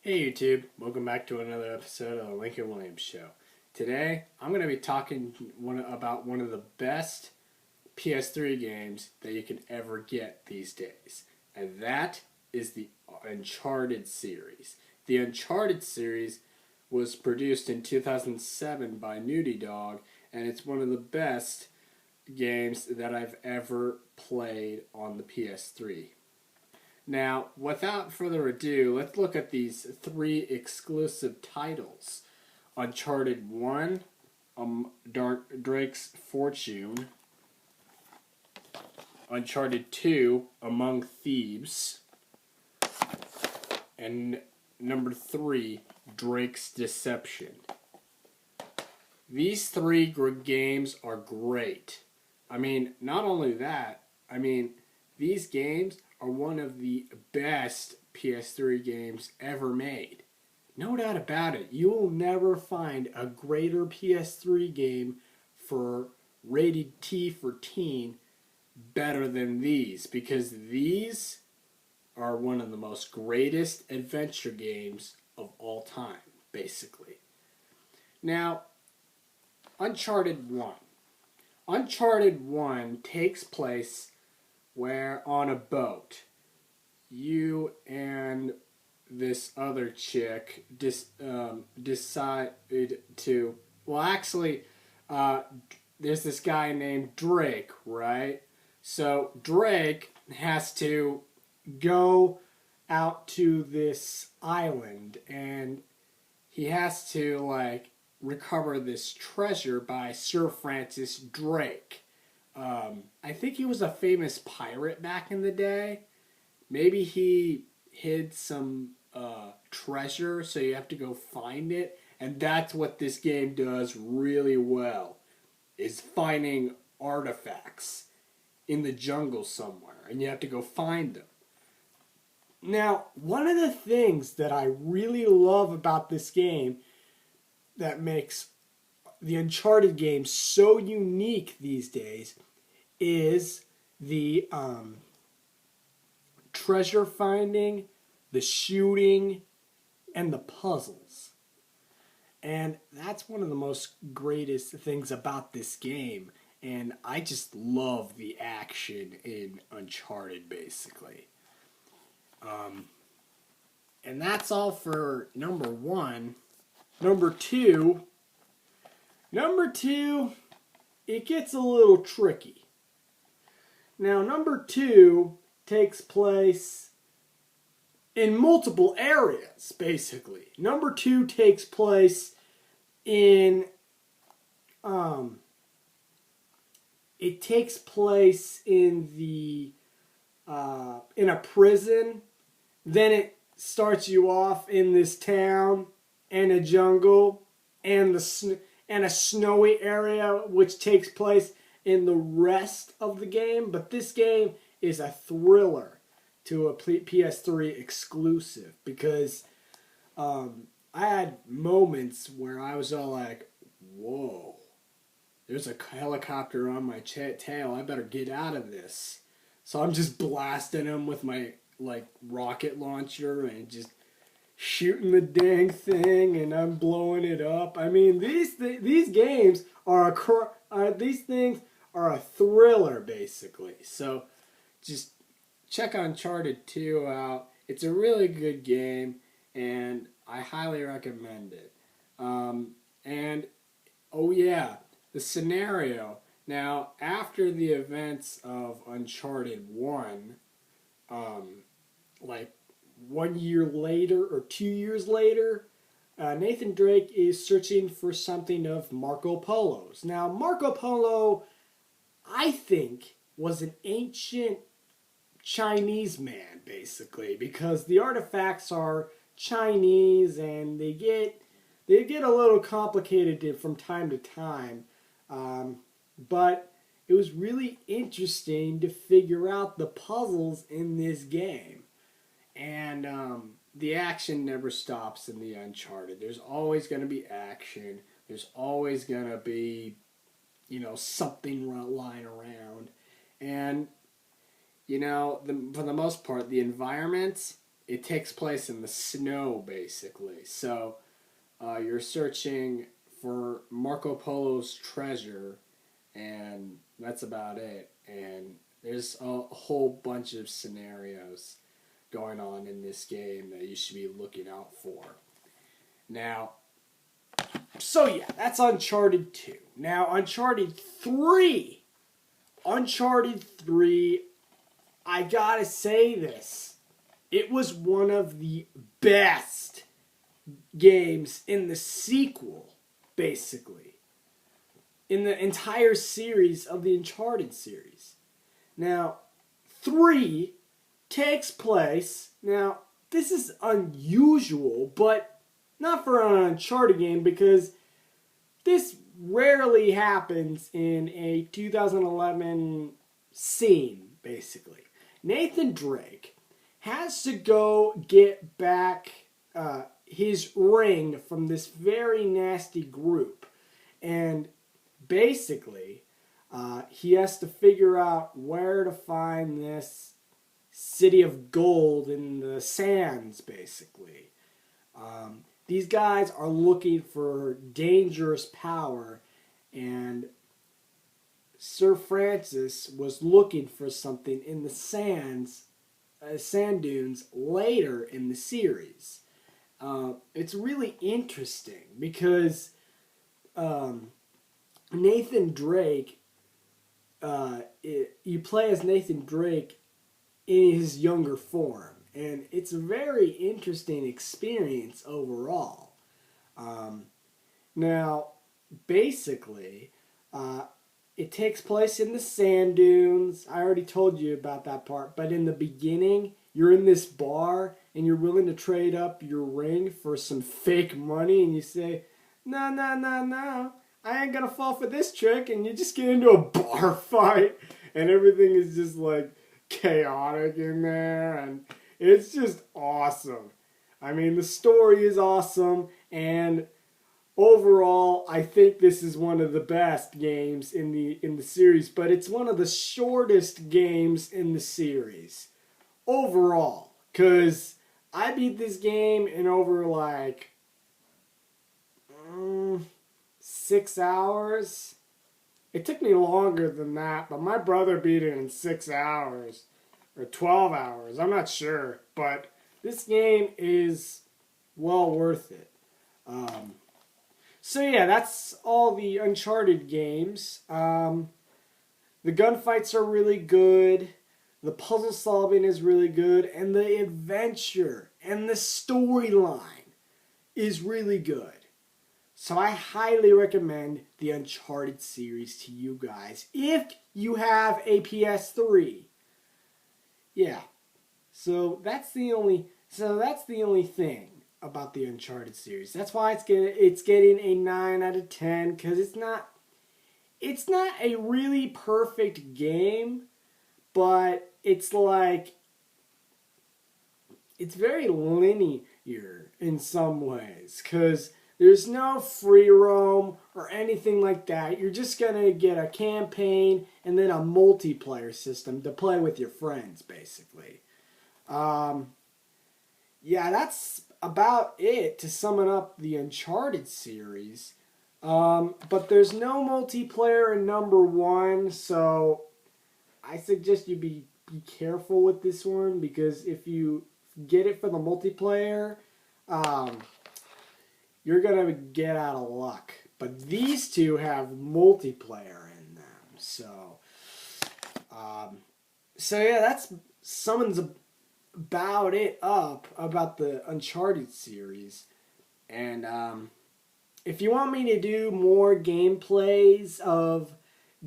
Hey YouTube, welcome back to another episode of the Lincoln Williams Show. Today, I'm going to be talking about one of the best PS3 games that you can ever get these days. And that is the Uncharted series. The Uncharted series was produced in 2007 by Naughty Dog, and it's one of the best games that I've ever played on the PS3. Now, without further ado, let's look at these three exclusive titles. Uncharted 1, Drake's Fortune. Uncharted 2, Among Thieves. And number 3, Drake's Deception. These three games are great. Not only that, these games are one of the best PS3 games ever made. No doubt about it. You will never find a greater PS3 game for rated T for teen better than these, because these are one of the most greatest adventure games of all time, basically. Now, Uncharted 1. Uncharted 1 takes place where on a boat, you and this other chick decide to... there's this guy named Drake, right? So Drake has to go out to this island, and he has to, recover this treasure by Sir Francis Drake. I think he was a famous pirate back in the day. Maybe he hid some treasure, so you have to go find it. And that's what this game does really well, is finding artifacts in the jungle somewhere, and you have to go find them. Now, one of the things that I really love about this game that makes the Uncharted game so unique these days is the treasure finding, the shooting, and the puzzles. And that's one of the most greatest things about this game. And I just love the action in Uncharted, basically. And that's all for number 1. Number 2, it gets a little tricky. Now, number 2 takes place in multiple areas, basically. Number 2 takes place in, in a prison. Then it starts you off in this town and a jungle and a snowy area, which takes place in the rest of the game. But this game is a thriller to a PS3 exclusive, because I had moments where I was all like, whoa, there's a helicopter on my tail, I better get out of this. So I'm just blasting them with my rocket launcher and just shooting the dang thing, and I'm blowing it up. These games are these things are a thriller, basically. So just check Uncharted 2 out. It's a really good game, and I highly recommend it. And oh yeah, the scenario. Now, after the events of Uncharted 1, 1 year later or 2 years later, Nathan Drake is searching for something of Marco Polo's. Now, Marco Polo, I think, was an ancient Chinese man, basically, because the artifacts are Chinese and they get a little complicated from time to time. But it was really interesting to figure out the puzzles in this game. And the action never stops in the Uncharted. There's always going to be action. There's always going to be, something lying around. And, for the most part, the environments it takes place in the snow, basically. So you're searching for Marco Polo's treasure, and that's about it. And there's a whole bunch of scenarios going on in this game that you should be looking out for. Now, so yeah, that's Uncharted 2. Now, Uncharted 3. Uncharted 3, I gotta say this. It was one of the best games in the sequel, basically. In the entire series of the Uncharted series. Now, 3 takes place. Now, this is unusual, but not for an Uncharted game because this rarely happens in a 2011 scene, basically. Nathan Drake has to go get back his ring from this very nasty group. And basically, he has to figure out where to find this city of gold in the sands, basically. These guys are looking for dangerous power, and Sir Francis was looking for something in the sand dunes later in the series. It's really interesting because Nathan Drake, you play as Nathan Drake in his younger form, and it's a very interesting experience overall. Now, basically, it takes place in the sand dunes. I already told you about that part, but in the beginning, you're in this bar and you're willing to trade up your ring for some fake money, and you say, no, no, no, no, I ain't gonna fall for this trick, and you just get into a bar fight, and everything is just like chaotic in there, and it's just awesome. I mean, the story is awesome, and overall, I think this is one of the best games in the series, but it's one of the shortest games in the series overall, because I beat this game in over like 6 hours. It took me longer than that, but my brother beat it in 6 hours or 12 hours. I'm not sure, but this game is well worth it. So yeah, that's all the Uncharted games. The gunfights are really good. The puzzle solving is really good. And the adventure and the storyline is really good. So I highly recommend the Uncharted series to you guys if you have a PS3. Yeah. So that's the only thing about the Uncharted series. That's why it's getting a 9 out of 10, cuz it's not a really perfect game, but it's like it's very linear in some ways, cuz there's no free roam or anything like that. You're just going to get a campaign and then a multiplayer system to play with your friends, basically. Yeah, that's about it to summon up the Uncharted series. But there's no multiplayer in number 1, so I suggest you be careful with this one, because if you get it for the multiplayer, you're going to get out of luck. But these two have multiplayer in them. So yeah, that's summons about it up about the Uncharted series. And if you want me to do more gameplays of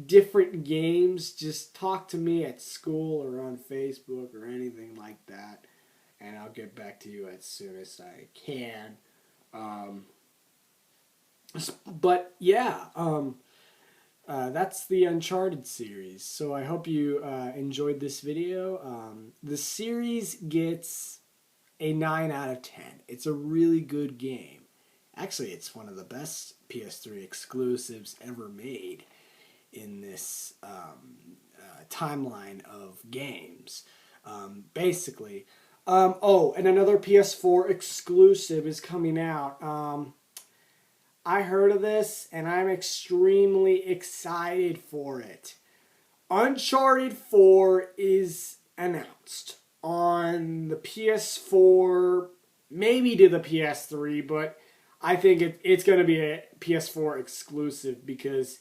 different games, just talk to me at school or on Facebook or anything like that, and I'll get back to you as soon as I can. But yeah, that's the Uncharted series. So I hope you enjoyed this video. The series gets a 9 out of 10. It's a really good game. Actually, it's one of the best PS3 exclusives ever made in this timeline of games. Basically, Oh, and another PS4 exclusive is coming out. I heard of this, and I'm extremely excited for it. Uncharted 4 is announced on the PS4, maybe to the PS3, but I think it's going to be a PS4 exclusive because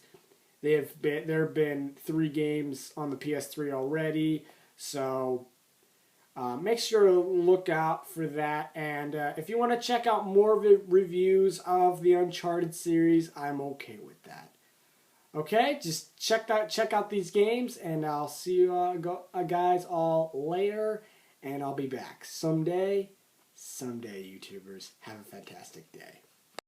there have been 3 games on the PS3 already. So make sure to look out for that. And if you want to check out more reviews of the Uncharted series, I'm okay with that. Okay, just check out these games, and I'll see you guys all later. And I'll be back someday. YouTubers, have a fantastic day.